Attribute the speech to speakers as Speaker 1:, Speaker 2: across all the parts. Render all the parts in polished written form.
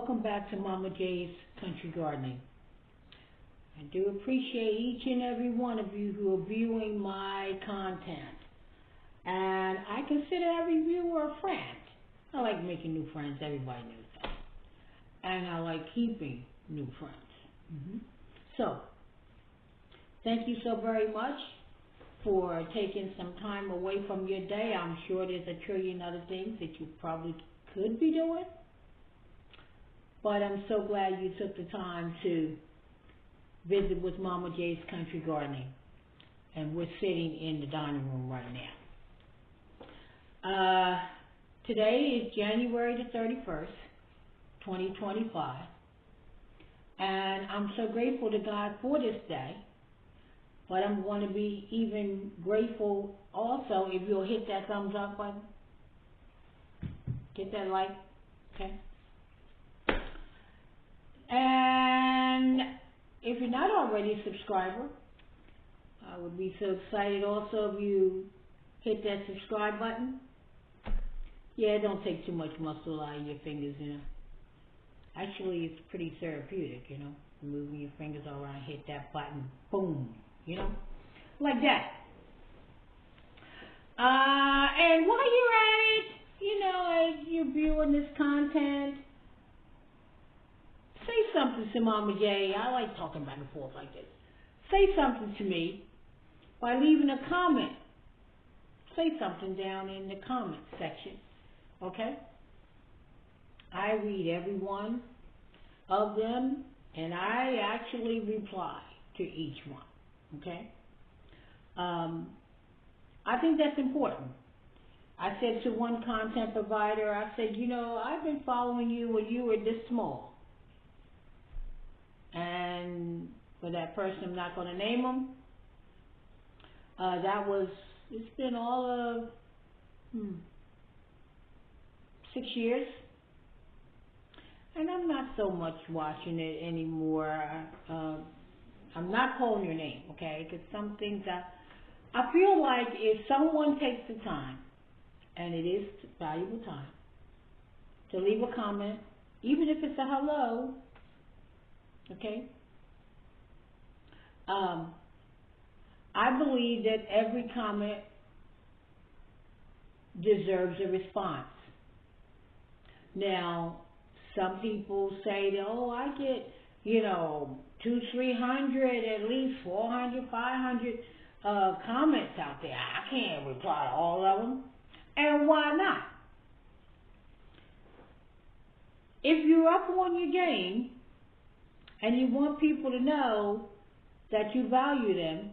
Speaker 1: welcome back to Mama J's Country Gardening. I do appreciate each and every one of you who are viewing my content. And I consider every viewer a friend. I like making new friends, everybody knows that. And I like keeping new friends. So, thank you so very much for taking some time away from your day. I'm sure there's a trillion other things that you probably could be doing. But I'm so glad you took the time to visit with Mama J's Country Gardening. And we're sitting in the dining room right now. Today is January the 31st, 2025. And I'm so grateful to God for this day. But I'm going to be even grateful also if you'll hit that thumbs up button. Get that like, okay? And if you're not already a subscriber, I would be so excited also if you hit that subscribe button. Yeah, it don't take too much muscle out of your fingers, you know. Actually, it's pretty therapeutic, you know. Moving your fingers all around, hit that button, boom, you know, like that. And while you're at it, you know, as you're viewing this content, say something to Mama J. I like talking back and forth like this. Say something to me by leaving a comment. Say something down in the comment section, okay? I read every one of them, and I actually reply to each one, okay? I think that's important. I said to one content provider, I said, you know, I've been following you when you were this small. And for that person, I'm not going to name them, it's been all of 6 years. And I'm not so much watching it anymore. I'm not calling your name, okay? Because some things I feel like if someone takes the time, and it is valuable time, to leave a comment, even if it's a hello, okay? I believe that every comment deserves a response. Now, some people say that, oh, I get, you know, 200, 300, at least 400, 500 comments out there. I can't reply to all of them. And why not? If you're up on your game and you want people to know that you value them,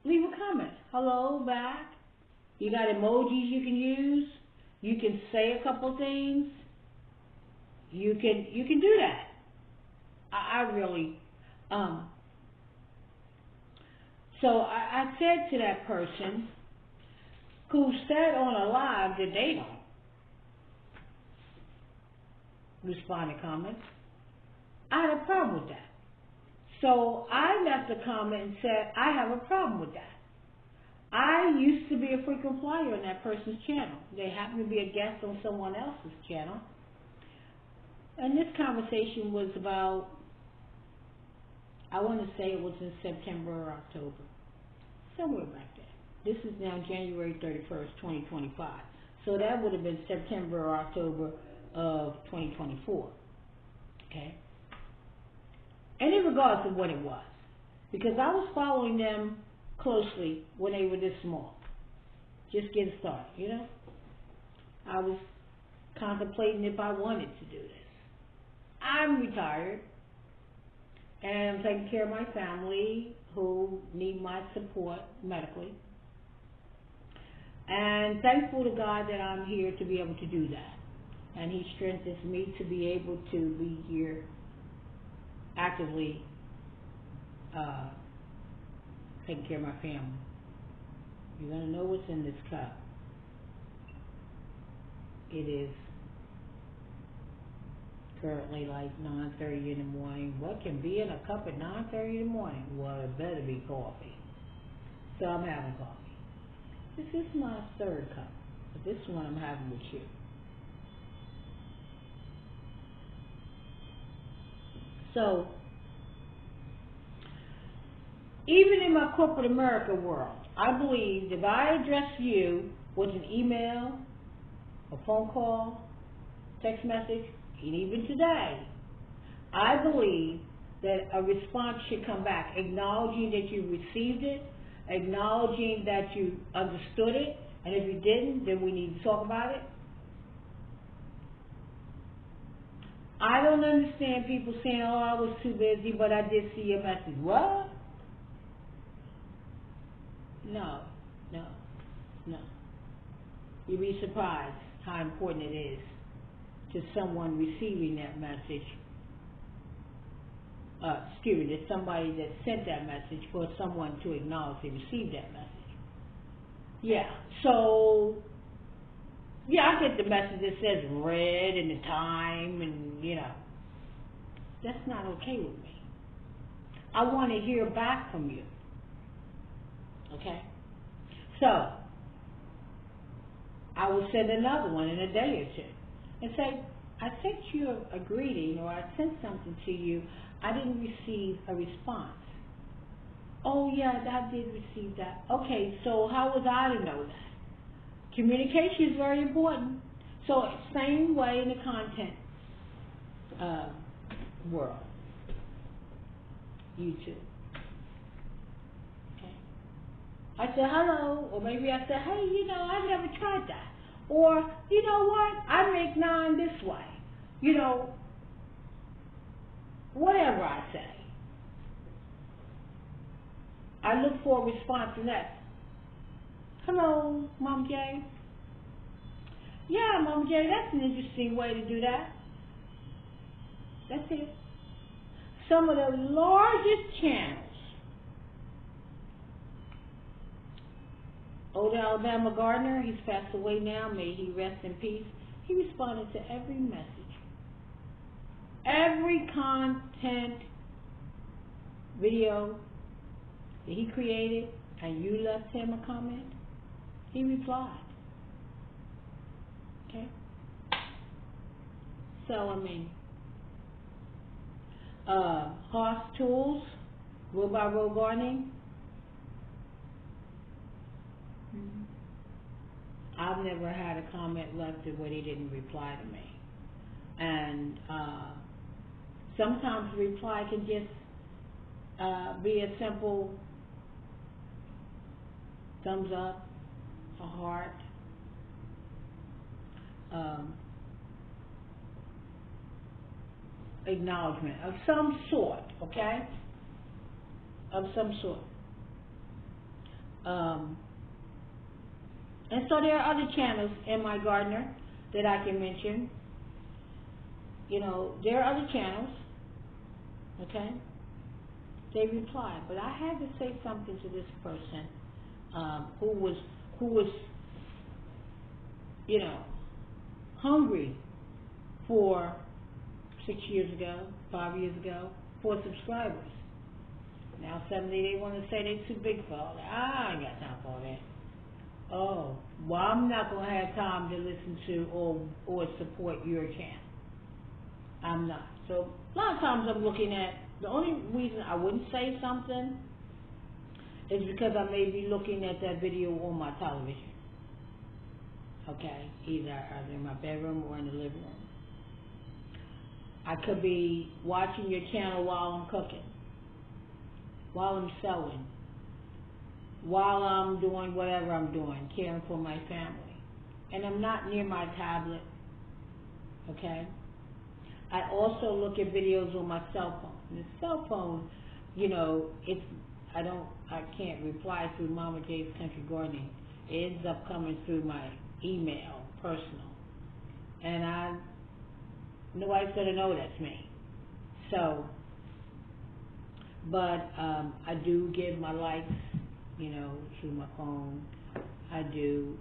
Speaker 1: leave a comment. Hello, back. You got emojis you can use. You can say a couple things. You can do that. I really, so I said to that person who said on a live that they don't respond to comments, I had a problem with that. So I left a comment and said, I have a problem with that. I used to be a frequent flyer on that person's channel. They happened to be a guest on someone else's channel. And this conversation was about, I want to say it was in September or October. Somewhere back there. This is now January 31st, 2025. So that would have been September or October of 2024. Okay? And in regards to what it was. Because I was following them closely when they were this small. Just getting started, you know? I was contemplating if I wanted to do this. I'm retired. And I'm taking care of my family who need my support medically. And thankful to God that I'm here to be able to do that. And He strengthens me to be able to be here actively taking care of my family. You're going to know what's in this cup. It is currently like 9:30 in the morning. What can be in a cup at 9:30 in the morning? Well, it better be coffee. So I'm having coffee. This is my third cup, but this one I'm having with you. So, even in my corporate America world, I believe if I address you with an email, a phone call, text message, and even today, I believe that a response should come back, acknowledging that you received it, acknowledging that you understood it, and if you didn't, then we need to talk about it. I don't understand people saying, oh, I was too busy, but I did see your message. What? No. You'd be surprised how important it is to someone receiving that message. To somebody that sent that message for someone to acknowledge they received that message. Yeah, so, yeah, I get the message that says read and the time and, that's not okay with me. I want to hear back from you. Okay? So, I will send another one in a day or two and say, I sent you a greeting or I sent something to you. I didn't receive a response. Oh, yeah, I did receive that. Okay, so how was I to know that? Communication is very important. So, same way in the content world. YouTube. Okay. I said hello, or maybe I said, hey, I've never tried that. Or, you know what, I make 9 this way. Whatever I say. I look for a response to that. Hello, Mom J. Yeah, Mom J, that's an interesting way to do that. That's it. Some of the largest channels. Old Alabama Gardner, he's passed away now, may he rest in peace. He responded to every message. Every content video that he created and you left him a comment, he replied. Okay? So, Hoss Tools, row by row gardening. I've never had a comment left where they didn't reply to me. And sometimes the reply can just be a simple thumbs up, a heart, acknowledgement of some sort, okay? Of some sort. And so there are other channels in my Gardener that I can mention. There are other channels, okay? They replied, but I had to say something to this person who was hungry for 6 years ago, 5 years ago, for subscribers. Now suddenly they want to say they're too big for all that. I ain't got time for all that. Oh, well, I'm not going to have time to listen to or support your channel. I'm not. So a lot of times I'm looking at, the only reason I wouldn't say something is because I may be looking at that video on my television. Okay? Either in my bedroom or in the living room. I could be watching your channel while I'm cooking, while I'm sewing, while I'm doing whatever I'm doing, caring for my family. And I'm not near my tablet. Okay? I also look at videos on my cell phone. And the cell phone, I can't reply through Mama J's Country Gardening. It ends up coming through my email, personal. And nobody's going to know that's me. So, but I do give my likes, through my phone. I do.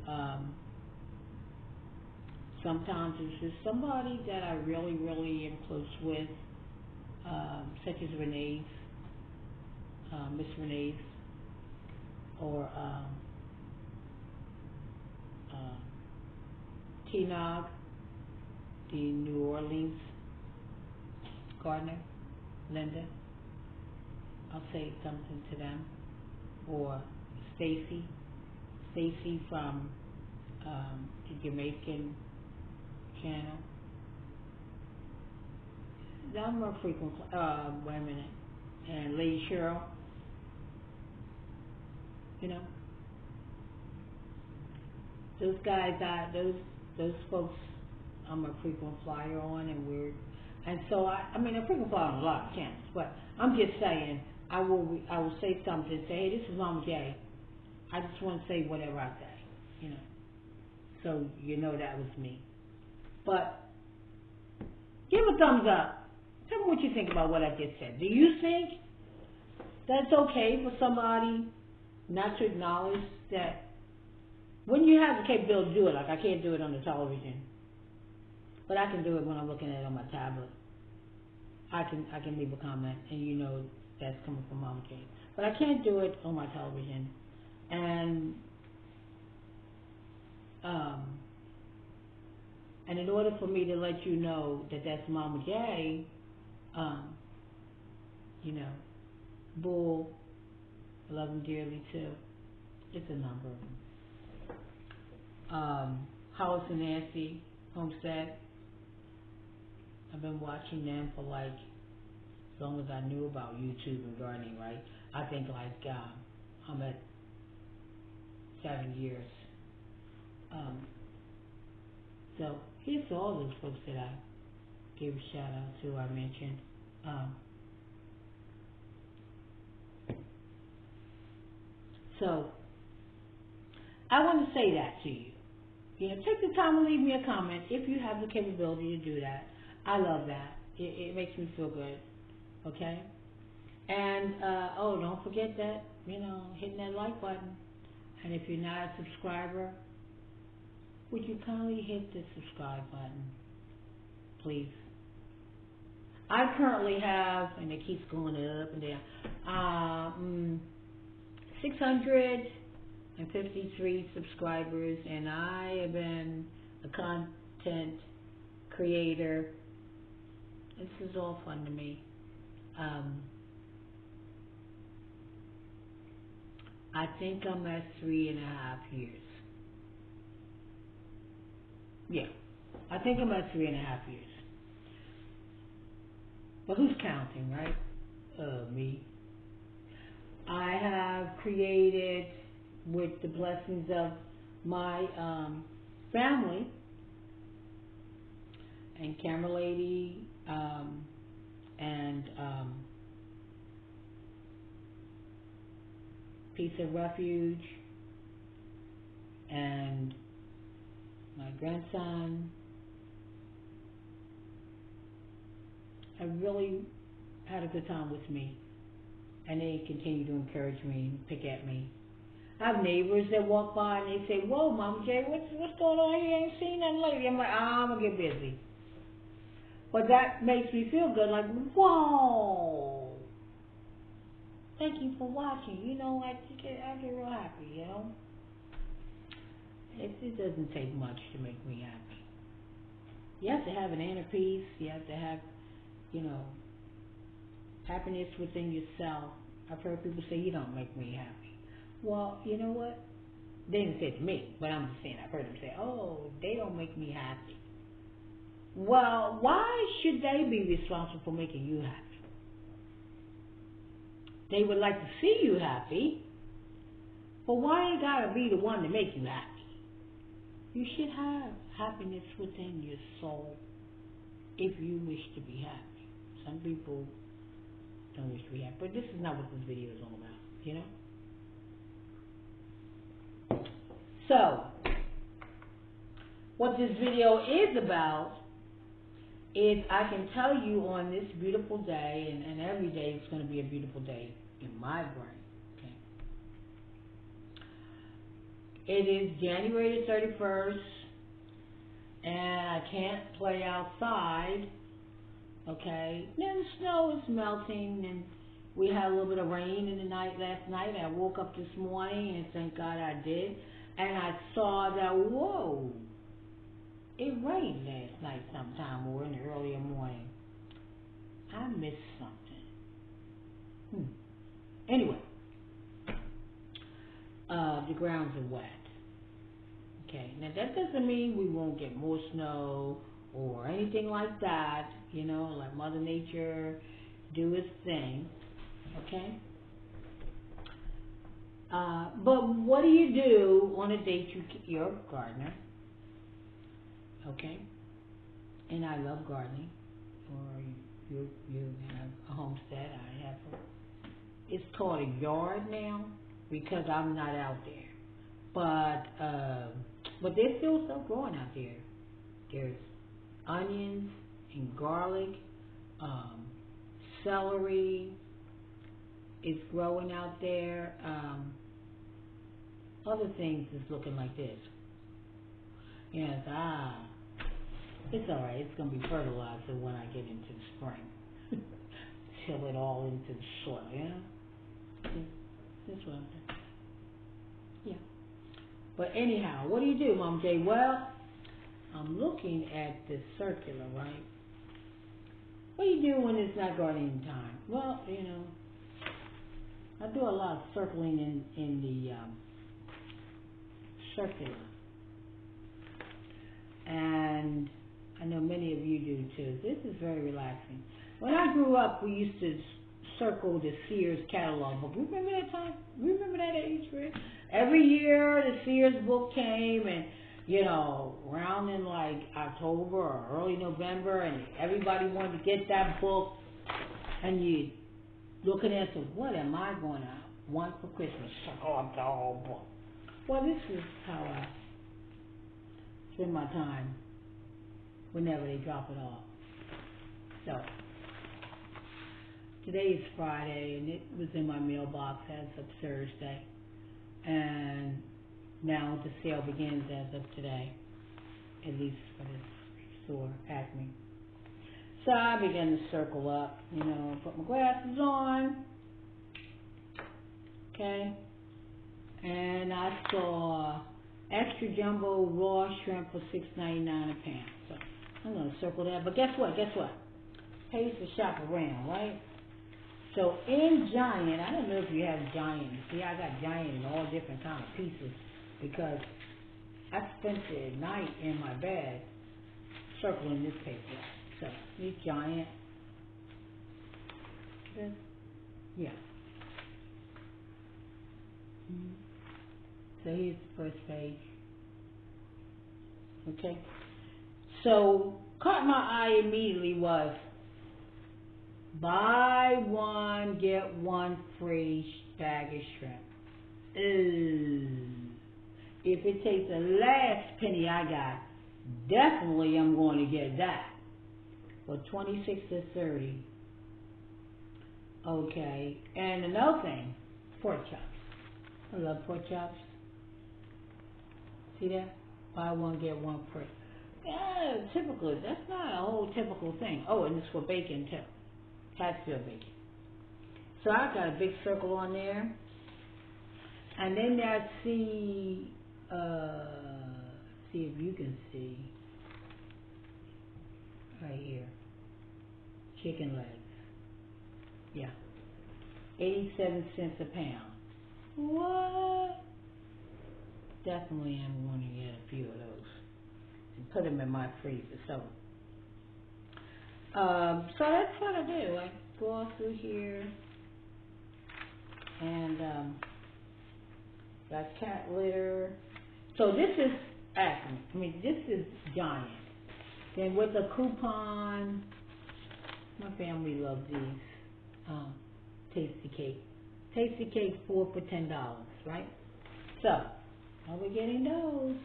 Speaker 1: Sometimes it's just somebody that I really, really am close with, such as Renee's, Miss Renee's, or T-Nog, the New Orleans gardener. Linda, I'll say something to them. Or Stacy from the Jamaican channel. I'm a frequent, wait a minute, and Lady Cheryl, you know, those guys, those folks, I'm a frequent flyer on, and so I mean, a frequent flyer on a lot of channels, but I'm just saying, I will say something, say, hey, this is Mama J. I just want to say whatever I say, you know, so you know that was me. But give a thumbs up. Tell me what you think about what I just said. Do you think that's okay for somebody not to acknowledge that when you have the capability to do it, like I can't do it on the television, but I can do it when I'm looking at it on my tablet. I can leave a comment and you know that's coming from Mama J. But I can't do it on my television. And in order for me to let you know that that's Mama J, you know, Bull, I love him dearly too. It's a number of them. Hollis and Nancy Homestead. I've been watching them for like as long as I knew about YouTube and gardening, right? I think like I'm at 7 years. So here's to all those folks that I gave a shout out to, I mentioned. So I want to say that to you. You know, take the time to leave me a comment if you have the capability to do that. I love that. It makes me feel good. Okay? And, don't forget that, you know, hitting that like button. And if you're not a subscriber, would you kindly hit the subscribe button, please? I currently have, and it keeps going up and down, 653 subscribers, and I have been a content creator. This is all fun to me. I think I'm at 3.5 years. Yeah, I think I'm at 3.5 years. But who's counting, right? Me. I have created, with the blessings of my family and Camera Lady and Piece of Refuge and my grandson. I really had a good time with me, and they continue to encourage me and pick at me. I have neighbors that walk by and they say, "Whoa, Mama J, what's going on here? I ain't seen nothing lately." I'm like, I'm gonna get busy. But that makes me feel good, like, whoa, thank you for watching. You know, I get real happy, you know. It doesn't take much to make me happy. You have to have an inner peace. You have to have, you know, happiness within yourself. I've heard people say, "You don't make me happy." Well, you know what? They didn't say it to me, but I'm just saying I've heard them say, "Oh, they don't make me happy." Well, why should they be responsible for making you happy? They would like to see you happy, but why ain't gotta be the one to make you happy? You should have happiness within your soul if you wish to be happy. Some people don't wish to be happy, but this is not what this video is all about, you know? So, what this video is about is I can tell you on this beautiful day, and every day is going to be a beautiful day in my brain, okay? It is January 31st, and I can't play outside, okay? Then the snow is melting, and we had a little bit of rain in the night last night. I woke up this morning, and thank God I did, and I saw that, whoa, it rained last night sometime or in the earlier morning. I missed something. Anyway, the grounds are wet. Okay, now that doesn't mean we won't get more snow or anything like that. You know, let Mother Nature do its thing. Okay. But what do you do on a day you're a gardener? Okay. And I love gardening. Or you have a homestead. I have it's called a yard now because I'm not out there. But there's still stuff growing out there. There's onions and garlic, celery is growing out there. Other things is looking like this. Yes, it's all right. It's going to be fertilizer when I get into the spring. Till it all into the soil, you know? That's what I'm doing. Yeah. But anyhow, what do you do, Mom J? Well, I'm looking at the circular, right? What do you do when it's not gardening time? Well, you know, I do a lot of circling in the circular. And I know many of you do too. This is very relaxing. When I grew up, we used to circle the Sears catalog book. Remember that time? Remember that age, right? Every year the Sears book came, and you know, around in like October or early November, and everybody wanted to get that book, and you looking at it, what am I going to want for Christmas? Circle up the whole book. Well, this is how I spend my time whenever they drop it off. So today is Friday, and it was in my mailbox as of Thursday, and now the sale begins as of today, at least for this store, Acme. So I began to circle up, you know, put my glasses on, okay, and I saw extra jumbo raw shrimp for $6.99 a pound. So I'm going to circle that. But guess what? Pays to shop around, right? So in Giant, I don't know if you have Giant. See, I got Giant in all different kind of pieces because I spent the night in my bed circling this paper. So this Giant. Yeah. So here's the first page. Okay. So caught my eye immediately was buy one, get one free bag of shrimp. If it takes the last penny I got, definitely I'm going to get that. For 26 to 30. Okay. And another thing, pork chops. I love pork chops. See that? Buy one, get one free. Yeah, typical. That's not a whole typical thing. Oh, and it's for bacon too. Hatfield bacon. So I got a big circle on there. And then I see if you can see right here. Chicken legs. Yeah. 87 cents a pound. What? Definitely am going to get a few of those and put them in my freezer. So that's what I do. I go all through here and got cat litter. So this is Acme. This is Giant. Then with the coupon, my family loves these Tasty Cake. Tasty Cake 4 for $10, right? So are we getting those?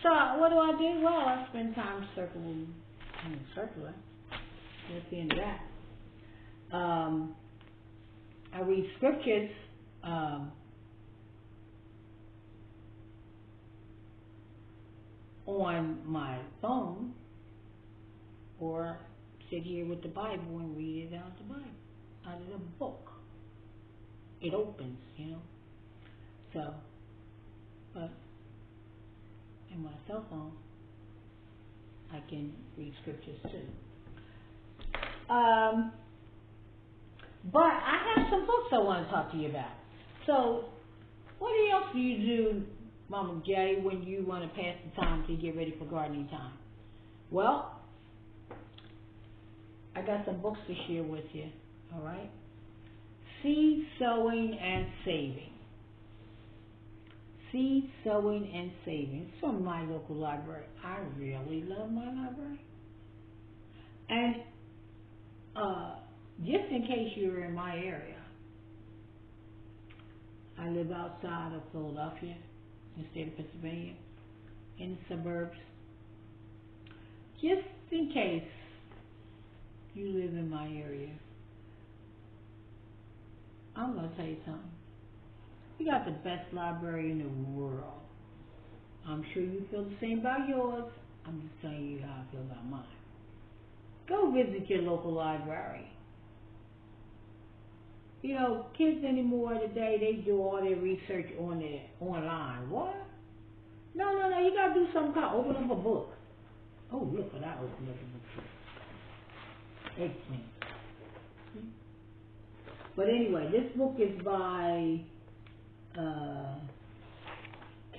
Speaker 1: So what do I do? Well, I spend time circling and circling. That's the end of that. I read scriptures on my phone, or sit here with the Bible and read it out the Bible, out of the book. It opens, you know. So, but in my cell phone, I can read scriptures too. But I have some books I want to talk to you about. So, what else do you do, Mama J, when you want to pass the time to get ready for gardening time? Well, I got some books to share with you, all right? Seed Sowing and Saving. Seed Sowing and Saving. It's from my local library. I really love my library. And just in case you're in my area, I live outside of Philadelphia, in the state of Pennsylvania, in the suburbs. Just in case you live in my area, I'm going to tell you something. We got the best library in the world. I'm sure you feel the same about yours. I'm just telling you how I feel about mine. Go visit your local library. You know, kids anymore today, they do all their research online. What? No. You got to do something called open up a book. Oh, look what I opened up a book for. Excellent. But anyway, this book is by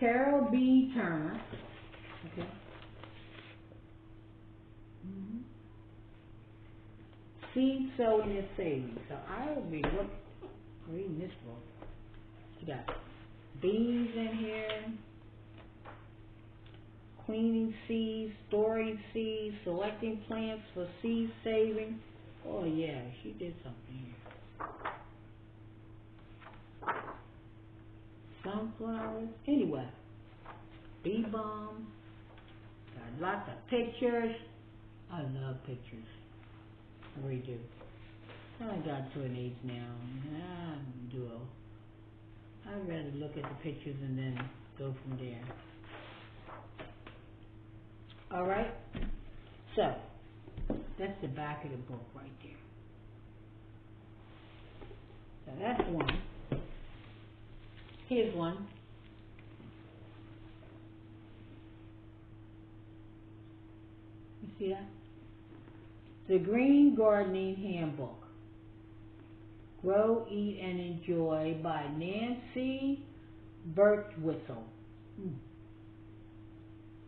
Speaker 1: Carol B. Turner. Okay. Seed Sowing and Saving. So I'll be reading this book. You got beans in here, cleaning seeds, storing seeds, selecting plants for seed saving. Oh yeah, she did something here. Sunflowers. Anyway, bee balm. Got lots of pictures. I love pictures. I really do. I got to an age now. I'd rather look at the pictures and then go from there. Alright? So, that's the back of the book right there. So that's one. Here's one. You see that? The Green Gardening Handbook. Grow, Eat, and Enjoy by Nancy Birtwistle.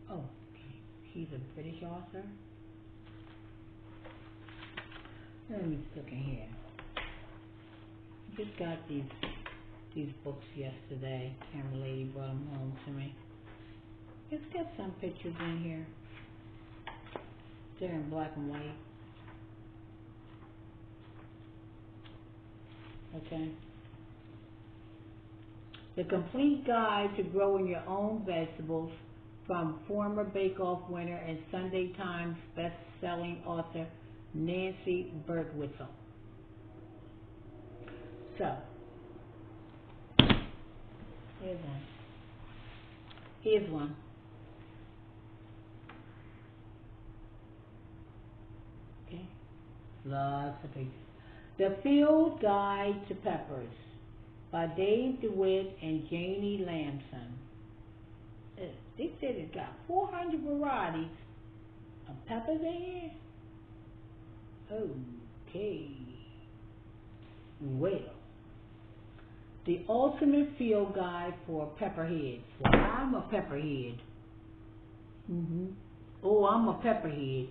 Speaker 1: Oh, okay. She's a British author. Let me look in here. I just got these books yesterday. Camera lady brought them home to me. It's got some pictures in here. They're in black and white. Okay. The Complete Guide to Growing Your Own Vegetables from former Bake Off winner and Sunday Times best-selling author Nancy Birtwistle. So, here's one. Okay. Lots of pictures. The Field Guide to Peppers by Dave DeWitt and Janie Lamson. They said it's got 400 varieties of peppers in here. Okay. Well, the Ultimate Field Guide for Pepperheads. Well, I'm a pepperhead. Oh, I'm a pepperhead.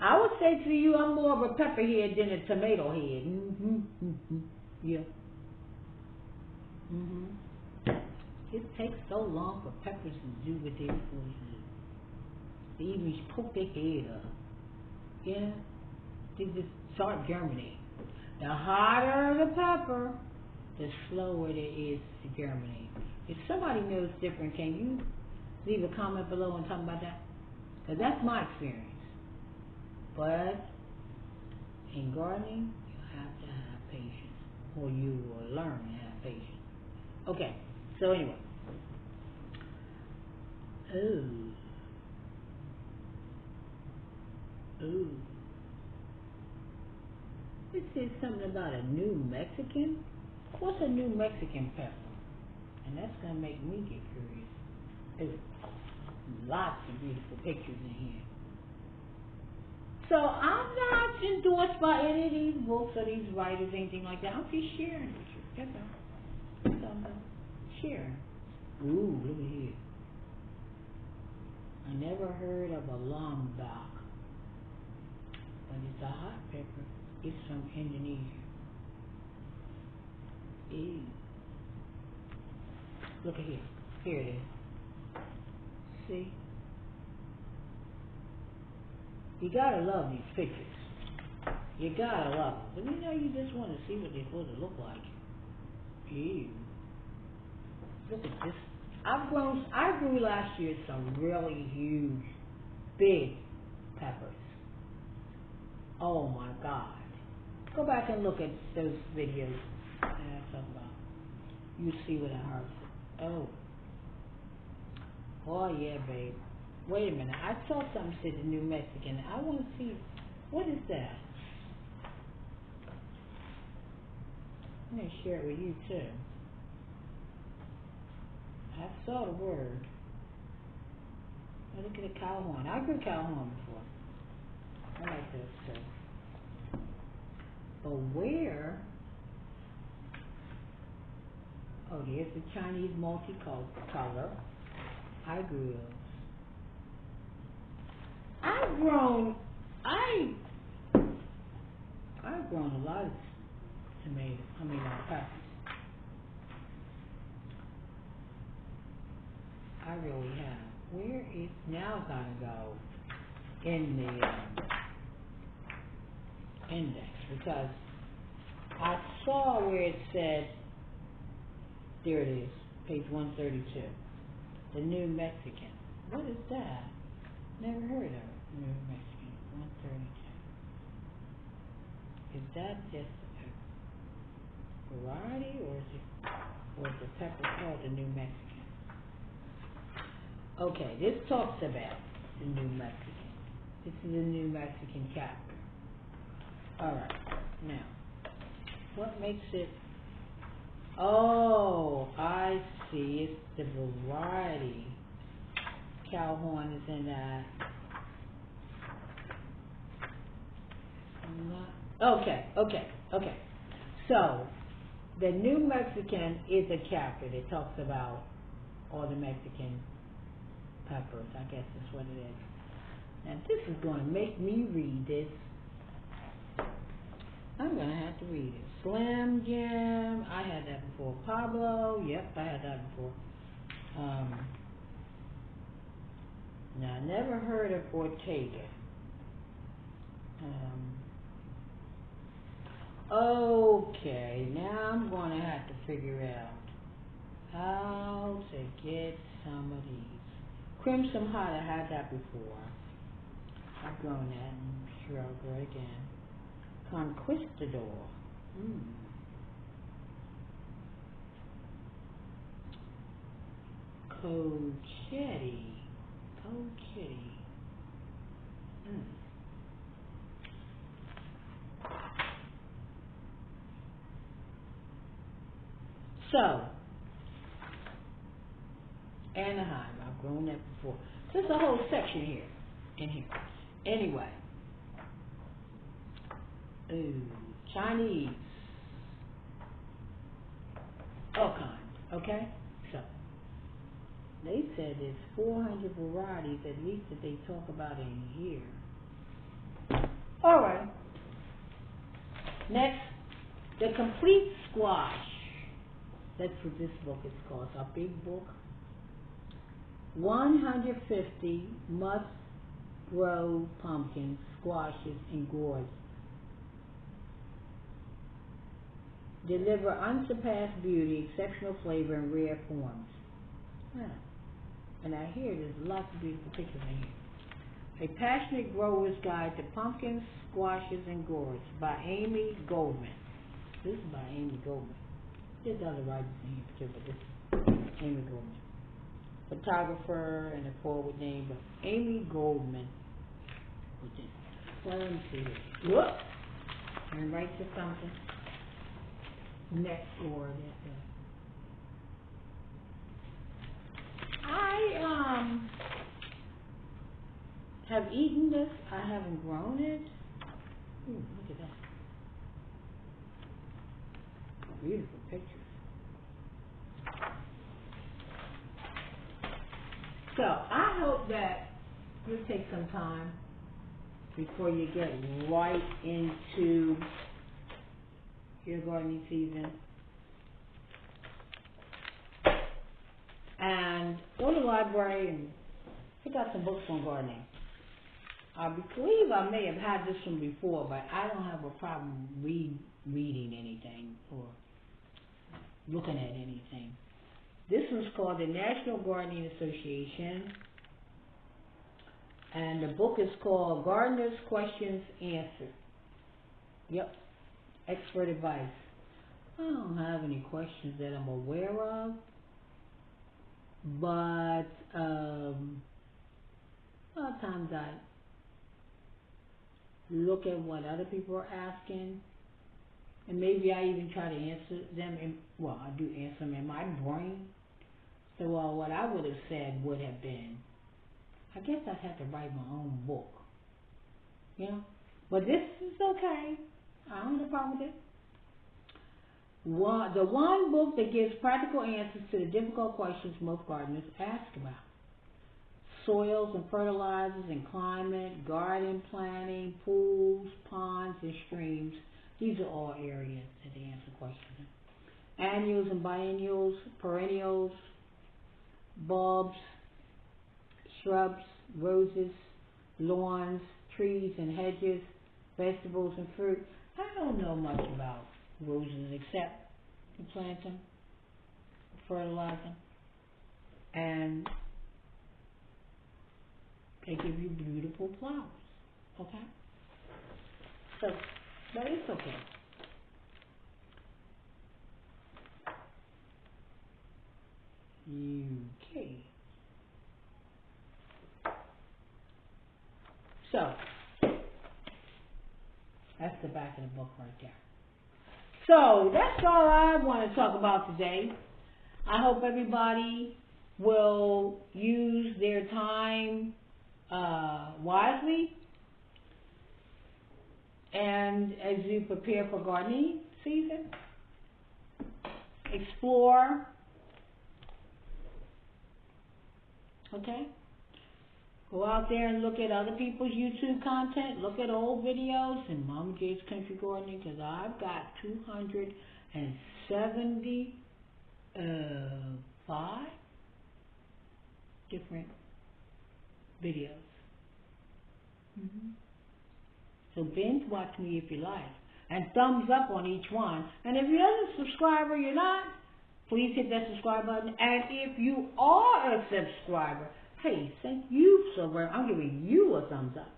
Speaker 1: I would say to you, I'm more of a pepperhead than a tomato head. Yeah. It takes so long for peppers to do what they're supposed to do. They even poke their head up. Yeah. They just start germinating. The hotter the pepper, the slower it is to germinate. If somebody knows different, can you leave a comment below and talk about that? Because that's my experience. But in gardening, you have to have patience, or you will learn to have patience. Okay, so anyway. This is something about a New Mexican. What's a New Mexican pepper? And that's going to make me get curious. There's lots of beautiful pictures in here. So I'm not endorsed by any of these books or these writers, anything like that. I'm just sharing with you. That's all. That's all I'm sharing. Ooh, look at here. I never heard of a lombok, but it's a hot pepper. It's from Indonesia. Ew. Look at here. Here it is. See? You gotta love these pictures. You gotta love them. But you know, you just want to see what they're supposed to look like. Ew. Look at this. I grew last year some really huge, big peppers. Oh my God. Go back and look at those videos that I talk about. You see what I harvested. Oh. Oh yeah, babe. Wait a minute. I saw something said the New Mexican. I want to see. What is that? I'm going to share it with you too. I saw the word. Oh, look at the cow horn. I grew cow horn before. I like those too. But where? Oh, there's the Chinese multicolor. I grew those. I've grown a lot of tomatoes. Peppers. I really have. Where is now? Gotta go in the index because I saw where it said. There it is, page 132. The New Mexican. What is that? Never heard of it. New Mexican, 132. Is that just a variety, or is the pepper called the New Mexican? Okay, this talks about the New Mexican. This is the New Mexican chapter. All right, now, what makes it? Oh, I see. It's the variety. Cow horn is in that. Okay. So, the New Mexican is a chapter that talks about all the Mexican peppers. I guess that's what it is. Now, this is going to make me read this. I'm going to have to read it. Slim Jim. I had that before. Pablo. Yep, I had that before. Now, I never heard of Ortega. Okay, now I'm going to have to figure out how to get some of these. Crimson Hot, I had that before. I've grown that, and I'm sure I'll grow it again. Conquistador. Cochetti. So, Anaheim, I've grown that before. There's a whole section here, in here. Anyway. Chinese. All kinds, okay? So, they said there's 400 varieties at least that they talk about in here. All right. Next, the complete squash. That's what this book is called. It's a big book. 150 must-grow pumpkins, squashes, and gourds. Deliver unsurpassed beauty, exceptional flavor, and rare forms. And I hear there's lots of beautiful pictures in here. A Passionate Grower's Guide to Pumpkins, Squashes, and Gourds by Amy Goldman. This is by Amy Goldman. There's other writers in here too, but this is Amy Goldman. Photographer and a forward name, but Amy Goldman. Well, let me see here. Whoop! And write to something. Next or that. I have eaten this. I haven't grown it. Ooh, look at that. Beautiful pictures. So I hope that you take some time before you get right into your gardening season and go to the library and pick out some books on gardening. I believe I may have had this one before, but I don't have a problem reading anything or looking at anything. This one's called the National Gardening Association, and the book is called Gardeners Questions Answered. Yep, expert advice. I don't have any questions that I'm aware of, but a lot of times I look at what other people are asking, and maybe I even try to answer them I do answer them in my brain. So what I would have said would have been, I guess I had to write my own book. You know? But this is okay. I don't have a problem with it. The one book that gives practical answers to the difficult questions most gardeners ask about. Soils and fertilizers and climate, garden planning, pools, ponds, and streams. These are all areas that they answer questions in. Annuals and biennials, perennials, bulbs, shrubs, roses, lawns, trees and hedges, vegetables and fruit. I don't know much about roses except you plant them, fertilize them, and they give you beautiful flowers. Okay? So, but it's okay. Okay. So, that's the back of the book right there. So, that's all I want to talk about today. I hope everybody will use their time wisely, and as you prepare for gardening season, explore. Okay? Go out there and look at other people's YouTube content. Look at old videos in Mama J's Country Gardening, because I've got 275 different videos. So binge watch me if you like. And thumbs up on each one. And if you're not a subscriber, you're not, please hit that subscribe button. And if you are a subscriber, hey, thank you so very much. I'm giving you a thumbs up.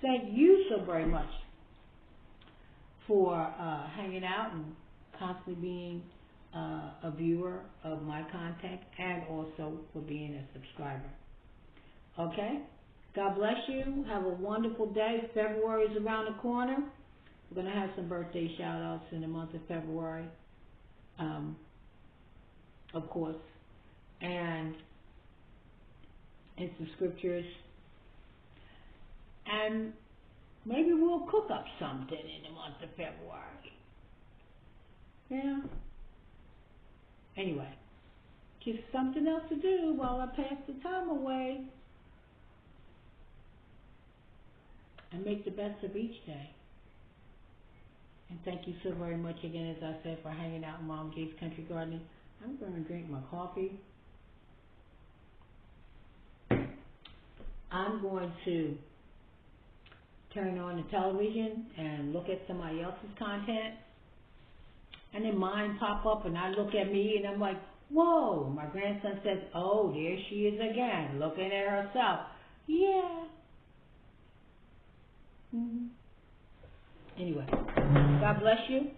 Speaker 1: Thank you so very much for hanging out and constantly being a viewer of my content, and also for being a subscriber. Okay? God bless you. Have a wonderful day. February is around the corner. We're going to have some birthday shout-outs in the month of February, of course, and some scriptures. And maybe we'll cook up something in the month of February. Yeah. Anyway, just something else to do while I pass the time away. And make the best of each day. And thank you so very much again, as I said, for hanging out in Mom J's Country Gardening. I'm going to drink my coffee. I'm going to turn on the television and look at somebody else's content. And then mine pop up and I look at me and I'm like, whoa. My grandson says, oh, there she is again, looking at herself. Yeah. Anyway, God bless you.